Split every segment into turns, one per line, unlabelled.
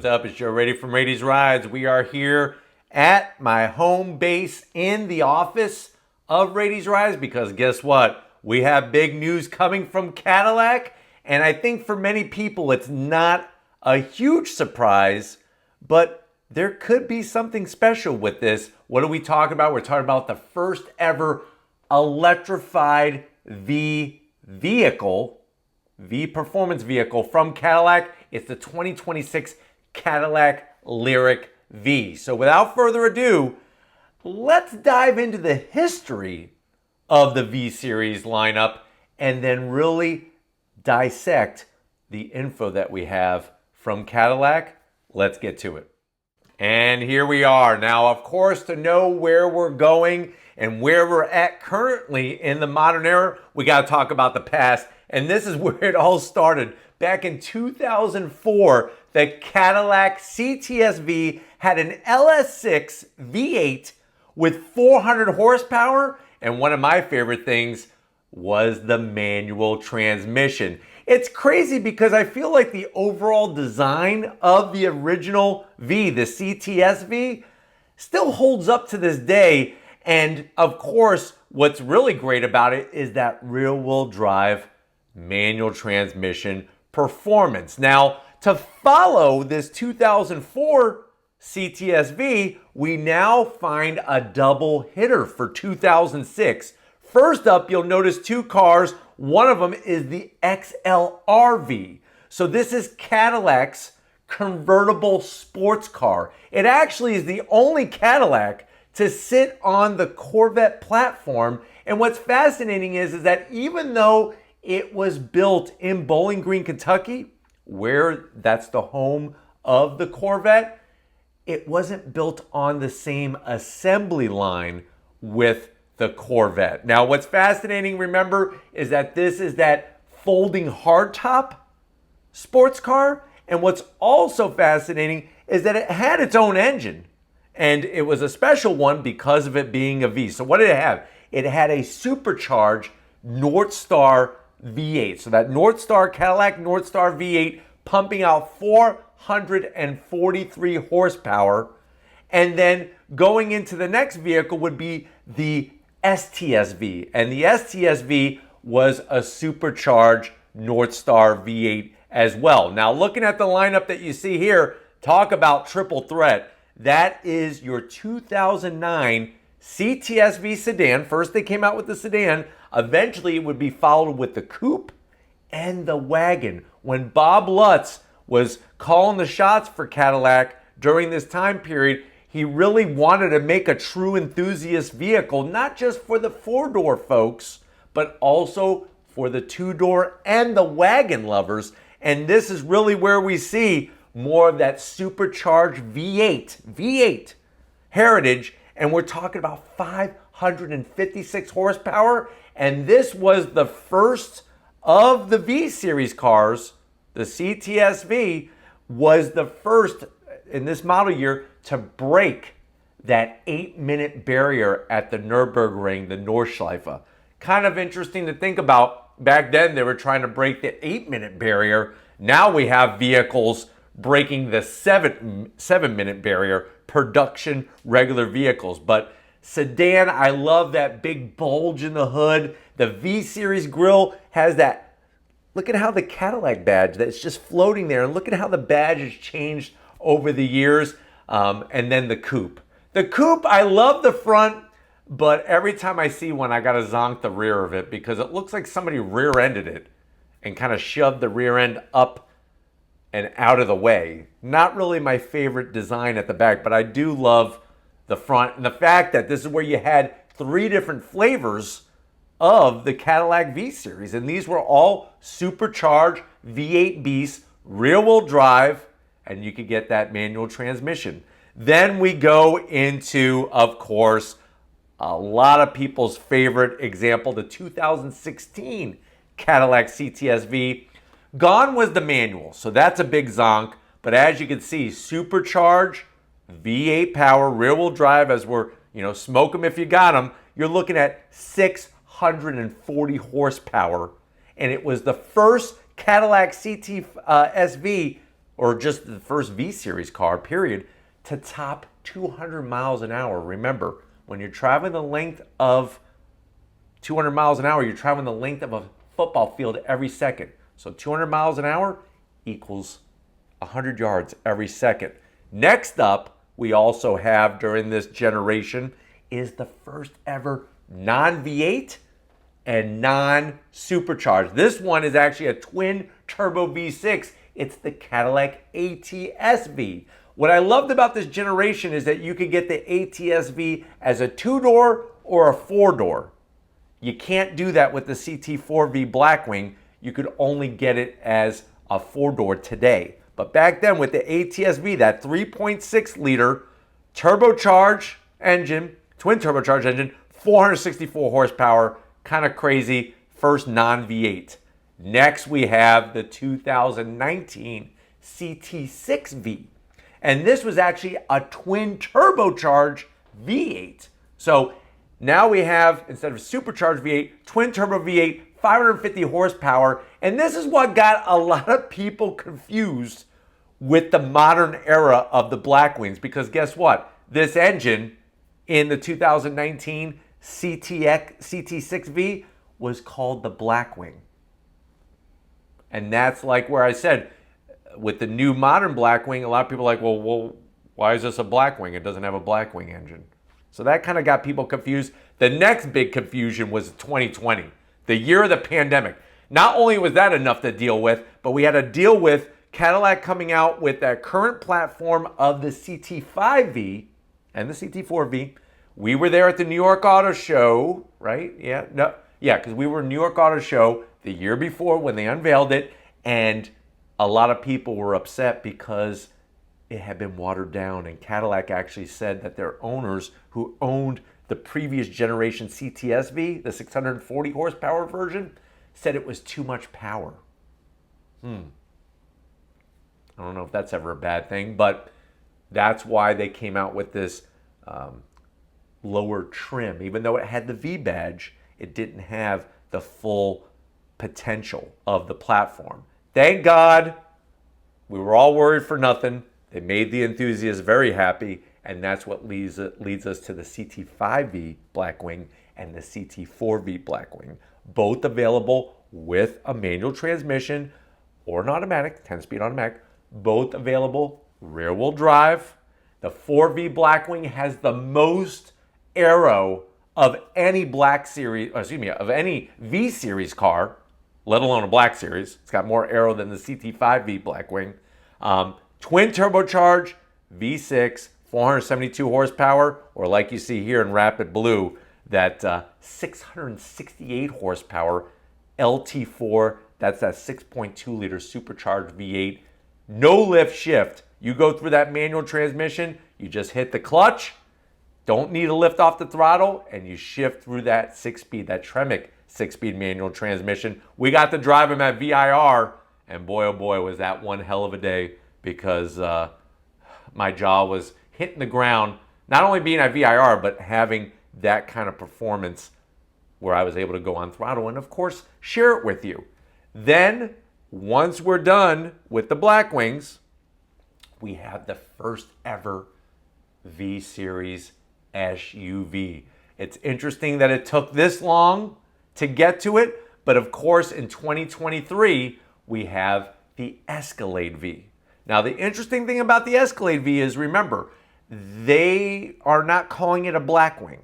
up? It's Joe Raiti from Raiti's Rides. We are here at my home base in the office of Raiti's Rides because guess what? We have big news coming from Cadillac, and I think for many people it's not a huge surprise, but there could be something special with this. What are we talking about? We're talking about the first ever electrified V vehicle, V performance vehicle from Cadillac. It's the 2026 Cadillac Lyriq-V. So without further ado, let's dive into the history of the V series lineup and then really dissect the info that we have from Cadillac. Let's get to it. And here we are. Now, of course, to know where we're going and where we're at currently in the modern era, we got to talk about the past. And this is where it all started. Back in 2004, the Cadillac CTS-V had an LS6 V8 with 400 horsepower. And one of my favorite things was the manual transmission. It's crazy because I feel like the overall design of the original V, the CTS-V, still holds up to this day. And of course, what's really great about it is that rear-wheel drive manual transmission performance. Now, to follow this 2004 CTS-V, we now find a double hitter for 2006. First up, you'll notice two cars. One of them is the XLR-V. So this is Cadillac's convertible sports car. It actually is the only Cadillac to sit on the Corvette platform. And what's fascinating is that even though it was built in Bowling Green, Kentucky, where that's the home of the Corvette, it wasn't built on the same assembly line with the Corvette. Now, what's fascinating, remember, is that this is that folding hardtop sports car. And what's also fascinating is that it had its own engine. And it was a special one because of it being a V. So what did it have? It had a supercharged Northstar V8. So that Cadillac Northstar V8 pumping out 443 horsepower. And then going into the next vehicle would be the STS-V. And the STS-V was a supercharged Northstar V8 as well. Now, looking at the lineup that you see here, talk about triple threat. That is your 2009 CTS-V sedan. First, they came out with the sedan. Eventually, it would be followed with the coupe and the wagon. When Bob Lutz was calling the shots for Cadillac during this time period, he really wanted to make a true enthusiast vehicle, not just for the four-door folks, but also for the two-door and the wagon lovers. And this is really where we see more of that supercharged V8 heritage. And we're talking about 556 horsepower. And this was the first of the V series cars. The CTS-V was the first in this model year to break that 8-minute barrier at the Nürburgring, the Nordschleife. Kind of interesting to think about. Back then, they were trying to break the 8-minute barrier. Now we have vehicles breaking the 7-minute barrier, production regular vehicles. But sedan, I love that big bulge in the hood. The V series grille has that. Look at how the Cadillac badge that's just floating there, and look at how the badge has changed over the years. And then the coupe. The coupe, I love the front, but every time I see one, I gotta zonk the rear of it because it looks like somebody rear-ended it and kind of shoved the rear end up and out of the way. Not really my favorite design at the back, but I do love the front and the fact that this is where you had 3 different flavors of the Cadillac V series, and these were all supercharged V8 beasts, rear-wheel drive, and you could get that manual transmission. Then we go into, of course, a lot of people's favorite example, the 2016 Cadillac CTS-V. Gone was the manual, so that's a big zonk. But as you can see, supercharged V8 power, rear-wheel drive, as we're, smoke them if you got them. You're looking at 640 horsepower. And it was the first Cadillac CTS-V or just the first V Series car, period, to top 200 miles an hour. Remember, when you're traveling the length of 200 miles an hour, you're traveling the length of a football field every second. So 200 miles an hour equals 100 yards every second. Next up, we also have during this generation is the first ever non-V8 and non-supercharged. This one is actually a twin turbo V6. It's the Cadillac ATS-V. What I loved about this generation is that you could get the ATS-V as a 2-door or a 4-door. You can't do that with the CT-4V Blackwing. You could only get it as a 4-door today. But back then with the ATS-V, that 3.6 liter turbocharged engine, twin turbocharged engine, 464 horsepower, kind of crazy, first non-V8. Next we have the 2019 CT6V. And this was actually a twin turbocharged V8. So now we have, instead of supercharged V8, twin turbo V8, 550 horsepower. And this is what got a lot of people confused with the modern era of the Blackwings. Because guess what? This engine in the 2019 CT6V was called the Blackwing. And that's like where I said, with the new modern Blackwing, a lot of people are like, well, why is this a Blackwing? It doesn't have a Blackwing engine. So that kind of got people confused. The next big confusion was 2020, the year of the pandemic. Not only was that enough to deal with, but we had to deal with Cadillac coming out with that current platform of the CT5V and the CT4V. We were there at the New York Auto Show, right? Because we were in New York Auto Show the year before when they unveiled it, and a lot of people were upset because it had been watered down, and Cadillac actually said that their owners who owned the previous generation CTS-V, the 640 horsepower version, said it was too much power. I don't know if that's ever a bad thing, but that's why they came out with this lower trim. Even though it had the V badge, it didn't have the full potential of the platform. Thank God, we were all worried for nothing. They made the enthusiasts very happy, and that's what leads us to the CT5V Blackwing and the CT4V Blackwing, both available with a manual transmission or an automatic, 10-speed automatic, both available rear-wheel drive. The 4V Blackwing has the most aero of any of any V Series car, let alone a Black Series. It's got more aero than the CT5V Blackwing. Twin turbocharged V6, 472 horsepower, or like you see here in Rapid Blue, that 668 horsepower LT4. That's that 6.2 liter supercharged V8. No lift shift. You go through that manual transmission, you just hit the clutch, don't need a lift off the throttle, and you shift through that 6-speed, that Tremec 6-speed manual transmission. We got to drive him at VIR, and boy, oh boy, was that one hell of a day, because my jaw was hitting the ground, not only being at VIR, but having that kind of performance where I was able to go on throttle and, of course, share it with you. Then, once we're done with the Blackwings, we have the first ever V Series SUV. It's interesting that it took this long to get to it, but of course in 2023 we have the Escalade V. Now the interesting thing about the Escalade V is, remember, they are not calling it a Blackwing.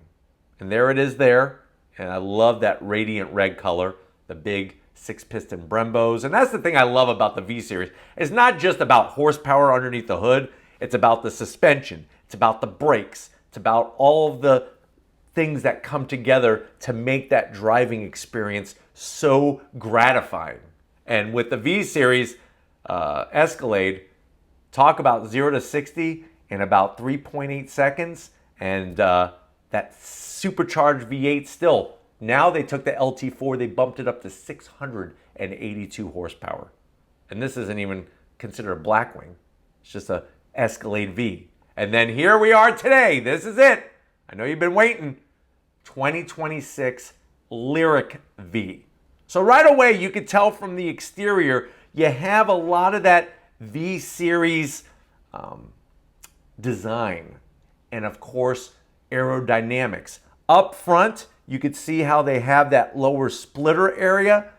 And there it is there, and I love that radiant red color, the big 6-piston Brembos. And that's the thing I love about the V Series. It's not just about horsepower underneath the hood. It's about the suspension. It's about the brakes. It's about all of the things that come together to make that driving experience so gratifying. And with the V Series Escalade, talk about 0 to 60 in about 3.8 seconds. And that supercharged V8 still. Now they took the LT4, they bumped it up to 682 horsepower. And this isn't even considered a Blackwing. It's just a Escalade V. And then here we are today. This is it. I know you've been waiting. 2026 Lyriq-V. So right away, you could tell from the exterior, you have a lot of that V Series design, and of course, aerodynamics. Up front, you can see how they have that lower splitter area.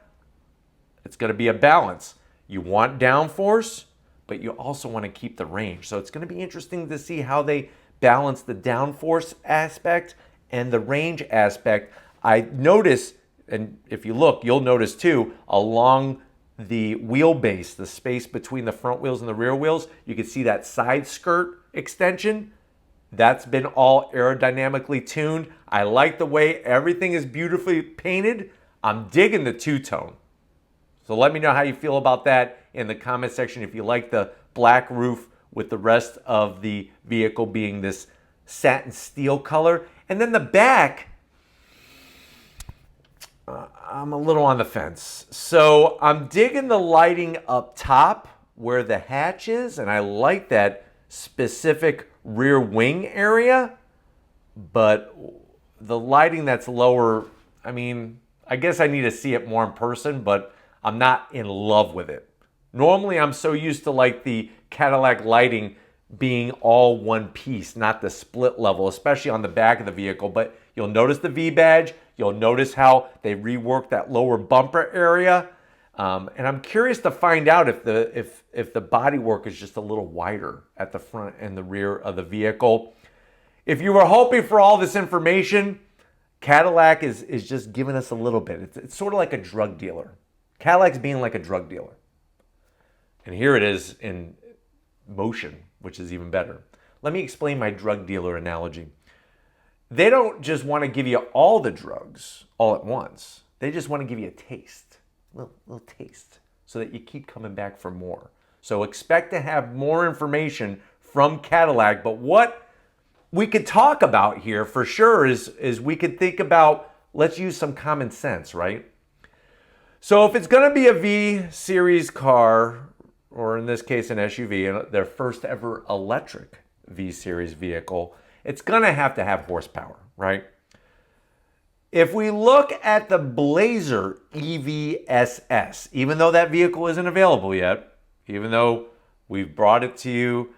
It's going to be a balance. You want downforce, but you also want to keep the range. So it's going to be interesting to see how they balance the downforce aspect and the range aspect. I notice, and if you look, you'll notice too, along the wheelbase, the space between the front wheels and the rear wheels, you can see that side skirt extension. That's been all aerodynamically tuned. I like the way everything is beautifully painted. I'm digging the two-tone. So let me know how you feel about that in the comment section. If you like the black roof with the rest of the vehicle being this satin steel color. And then the back, I'm a little on the fence. So I'm digging the lighting up top where the hatch is, and I like that specific rear wing area. But the lighting that's lower, I mean, I guess I need to see it more in person, but I'm not in love with it. Normally, I'm so used to like the Cadillac lighting being all one piece, not the split level, especially on the back of the vehicle. But you'll notice the V badge. You'll notice how they reworked that lower bumper area. And I'm curious to find out if the bodywork is just a little wider at the front and the rear of the vehicle. If you were hoping for all this information, Cadillac is just giving us a little bit. It's sort of like a drug dealer. Cadillac's being like a drug dealer. And here it is in motion, which is even better. Let me explain my drug dealer analogy. They don't just want to give you all the drugs all at once. They just want to give you a taste, a little taste, so that you keep coming back for more. So expect to have more information from Cadillac. But what we could talk about here for sure is we could think about, let's use some common sense, right? So if it's going to be a V Series car, or in this case an SUV, their first ever electric V Series vehicle, it's going to have horsepower, right? If we look at the Blazer EV-SS, even though that vehicle isn't available yet, even though we've brought it to you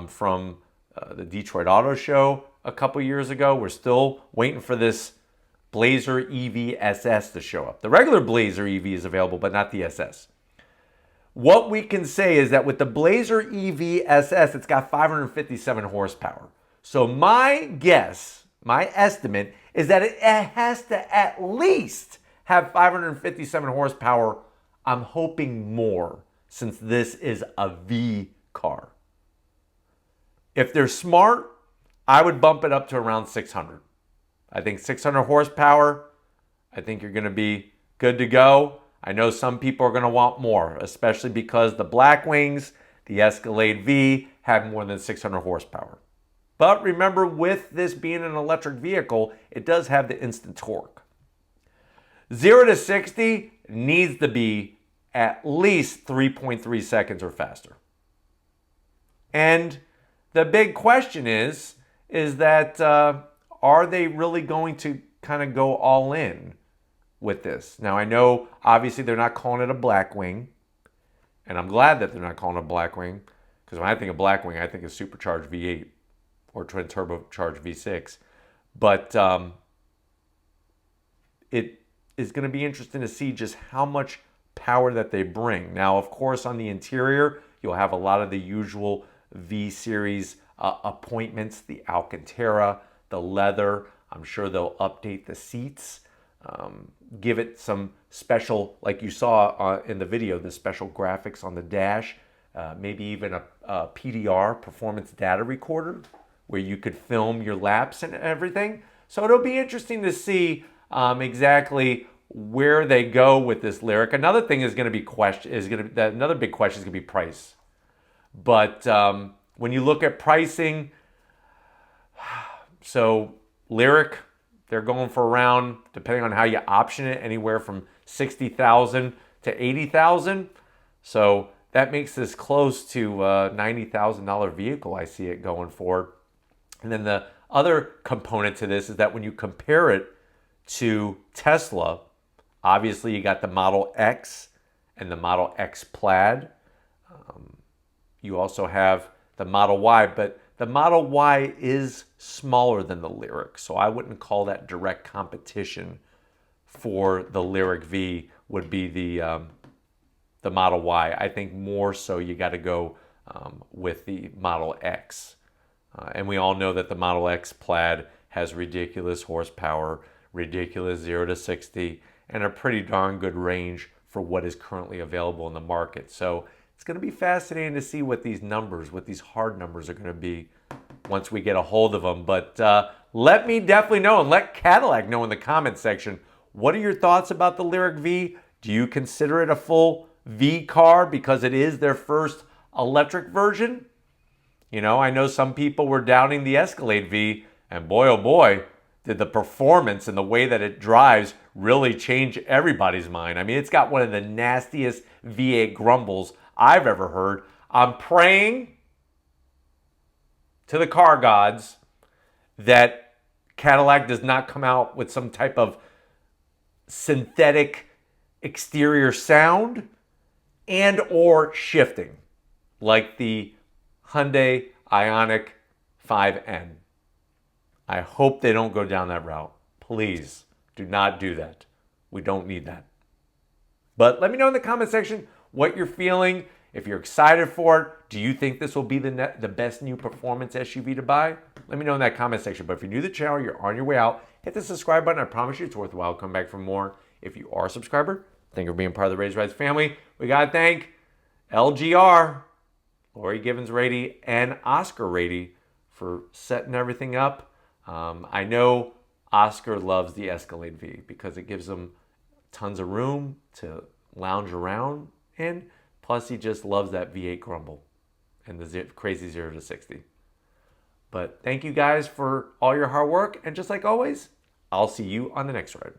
from the Detroit Auto Show a couple years ago, we're still waiting for this Blazer EV-SS to show up. The regular Blazer EV is available, but not the SS. What we can say is that with the Blazer EV-SS, it's got 557 horsepower. So my guess, my estimate, is that it has to at least have 557 horsepower. I'm hoping more, since this is a V car. If they're smart, I would bump it up to around 600. I think 600 horsepower, I think you're going to be good to go. I know some people are going to want more, especially because the Blackwings, the Escalade V, have more than 600 horsepower. But remember, with this being an electric vehicle, it does have the instant torque. 0 to 60 needs to be at least 3.3 seconds or faster. And the big question is that are they really going to kind of go all in with this? Now, I know obviously they're not calling it a Blackwing, and I'm glad that they're not calling it a Blackwing, because when I think of Blackwing, I think of supercharged V8 or twin turbocharged V6. But it is going to be interesting to see just how much power that they bring. Now, of course, on the interior, you'll have a lot of the usual V Series appointments, the Alcantara, the leather. I'm sure they'll update the seats, give it some special, like you saw in the video, the special graphics on the dash, maybe even a PDR, performance data recorder, where you could film your laps and everything. So it'll be interesting to see exactly where they go with this Lyriq. Another thing is going to be another big question is going to be price. But when you look at pricing, so Lyriq, they're going for around, depending on how you option it, anywhere from $60,000 to $80,000. So that makes this close to a $90,000 vehicle. I see it going for. And then the other component to this is that when you compare it to Tesla, obviously you got the Model X and the Model X Plaid. You also have the Model Y, but the Model Y is smaller than the Lyriq, so I wouldn't call that direct competition for the Lyriq-V would be the Model Y. I think more so you got to go with the Model X. And we all know that the Model X Plaid has ridiculous horsepower, ridiculous 0 to 60, and a pretty darn good range for what is currently available in the market. So it's going to be fascinating to see what these numbers, what these hard numbers are going to be once we get a hold of them. But let me definitely know, and let Cadillac know in the comments section, what are your thoughts about the Lyriq-V? Do you consider it a full V car because it is their first electric version? You know, I know some people were doubting the Escalade V, and boy, oh boy, did the performance and the way that it drives really change everybody's mind. I mean, it's got one of the nastiest V8 grumbles I've ever heard. I'm praying to the car gods that Cadillac does not come out with some type of synthetic exterior sound and or shifting like the Hyundai Ioniq 5N. I hope they don't go down that route. Please do not do that. We don't need that. But let me know in the comment section what you're feeling. If you're excited for it, do you think this will be the best new performance SUV to buy? Let me know in that comment section. But if you're new to the channel, you're on your way out, hit the subscribe button. I promise you it's worthwhile. Come back for more. If you are a subscriber, thank you for being part of the Raised Rides family. We got to thank LGR, Lori Givens Raiti, and Oscar Raiti for setting everything up. I know Oscar loves the Escalade V because it gives him tons of room to lounge around, and plus he just loves that V8 grumble and the crazy 0 to 60. But thank you guys for all your hard work, and just like always, I'll see you on the next ride.